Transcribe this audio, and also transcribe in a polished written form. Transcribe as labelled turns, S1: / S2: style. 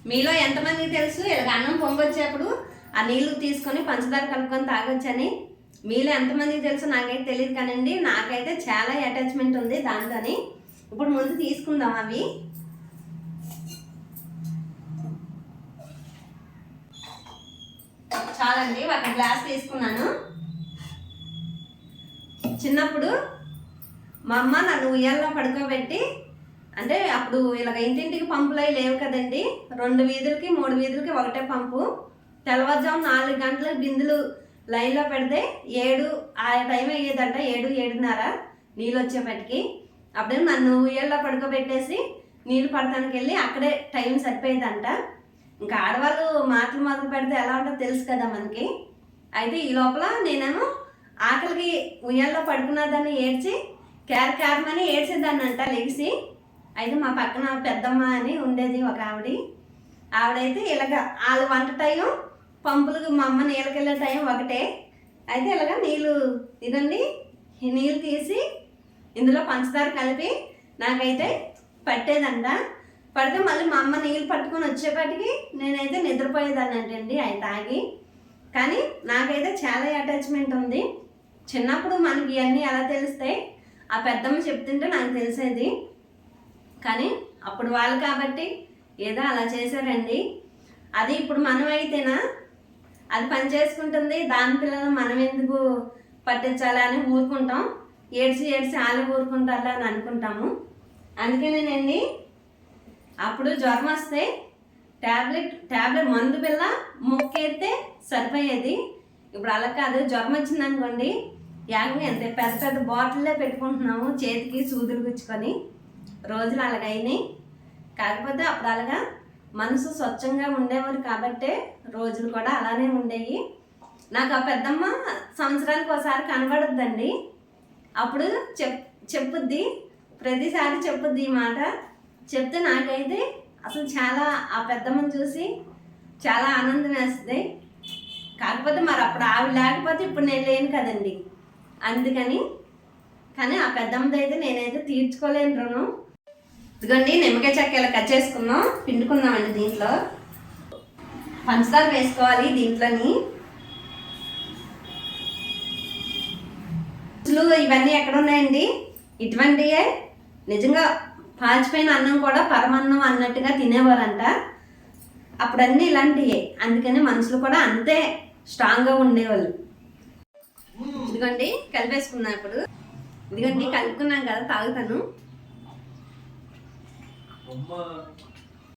S1: మీలో ఎంతమందికి తెలుసు ఇలాగ అన్నం పొంగొచ్చేప్పుడు ఆ నీళ్లు తీసుకొని పంచదార కలుపుకొని తాగొచ్చని? మీలో ఎంతమందికి తెలుసు నాకైతే తెలియదు కానండి, నాకైతే చాలా అటాచ్మెంట్ ఉంది దాంతోని. ఇప్పుడు ముందు తీసుకుందాం అవి. చాలండి, ఒక గ్లాస్ తీసుకున్నాను. చిన్నప్పుడు మా అమ్మ నన్ను ఉయ్యాల్లో పడుకోబెట్టి, అంటే అప్పుడు ఇలాగ ఇంటింటికి పంపులు అవి లేవు కదండి, 2 వీధులకి 3 వీధులకి ఒకటే పంపు. తెల్లవారుజాము 4 గంటలకు బిందులు లైన్లో పెడితే 7 ఆ టైం అయ్యేదంట, 7, 7:30 నీళ్ళు వచ్చేపటికి. అప్పుడే నన్ను ఉయ్యాల్లో పడుకోబెట్టేసి నీళ్ళు పడతానికి వెళ్ళి అక్కడే టైం సరిపోయేదంట. ఇంకా ఆడవాళ్ళు మాటలు మొదలు పెడితే ఎలా ఉంటుందో తెలుసు కదా మనకి. అయితే ఈ లోపల నేనేమో ఆకలికి ఉయ్యాల్లో పడుకున్నదాన్ని ఏడ్చి క్యారమని ఏడ్చేదాన్ని అంట లెగిసి. అయితే మా పక్కన పెద్దమ్మ అని ఉండేది ఒక ఆవిడైతే ఇలాగ వాళ్ళ వంట టైం పంపులకు మా అమ్మ నీళ్ళకెళ్ళే టైం ఒకటే. అయితే ఇలాగ నీళ్ళు ఇదండి, ఈ నీళ్ళు తీసి ఇందులో పంచదార కలిపి నాకైతే పట్టేదంట. పడితే మళ్ళీ మా అమ్మ నీళ్ళు పట్టుకొని వచ్చేపటికి నేనైతే నిద్రపోయేదాన్ని అంటండి అవి తాగి. కానీ నాకైతే చాలా అటాచ్మెంట్ ఉంది. చిన్నప్పుడు మనకి ఇవన్నీ ఎలా తెలుస్తాయి, ఆ పెద్దమ్మ చెప్తుంటే నాకు తెలిసేది. కానీ అప్పుడు వాళ్ళు కాబట్టి ఏదో అలా చేశారండి. అది ఇప్పుడు మనం అయితేనా అది పని చేసుకుంటుంది, దాని పిల్లలు మనం ఎందుకు పట్టించాలి అని ఊరుకుంటాం. ఏడ్చి వాళ్ళు ఊరుకుంటారా అని అనుకుంటాము. అందుకేనేనండి అప్పుడు జ్వరం వస్తే ట్యాబ్లెట్ మందు పిల్ల మొక్కేస్తే సరిపోయేది. ఇప్పుడు అలా కాదు, జ్వరం వచ్చిందనుకోండి యాగం ఎంత పెద్ద పెద్ద బాటిల్లే పెట్టుకుంటున్నాము, చేతికి సూదులు గుచ్చుకొని. రోజులు అలాగైనాయి. కాకపోతే అప్పుడు అలాగా మనసు స్వచ్ఛంగా ఉండేవారు కాబట్టే రోజులు కూడా అలానే ఉండేవి. నాకు ఆ పెద్దమ్మ సంవత్సరానికి ఒకసారి కనబడుద్దండి. అప్పుడు చెప్పుద్ది, ప్రతిసారి చెప్పుద్ది ఈ మాట. చెప్తే నాకైతే అసలు చాలా ఆ పెద్దమ్మని చూసి చాలా ఆనందం వేస్తుంది. కాకపోతే మరి అప్పుడు ఆవిడ లేకపోతే ఇప్పుడు నేను లేను కదండి, అందుకని. కానీ ఆ పెద్దమ్మది అయితే నేనైతే తీర్చుకోలేను రుణం. ఇదిగోండి నిమ్మకాయ చెక్క ఇలా కట్ చేసుకుందాం, పిండుకుందామండి. దీంట్లో పంచదార వేసుకోవాలి. దీంట్లోని ఇవన్నీ ఎక్కడ ఉన్నాయండి, ఇటువంటివే నిజంగా పాచిపోయిన అన్నం కూడా పరమన్నం అన్నట్టుగా తినేవారంట. అప్పుడన్నీ ఇలాంటివే, అందుకని మనుషులు కూడా అంతే స్ట్రాంగ్గా ఉండేవాళ్ళు. ఇదిగోండి కలిపేసుకున్నాం. ఇప్పుడు ఇదిగోండి కలుపుకున్నాం కదా, తాగుతాను.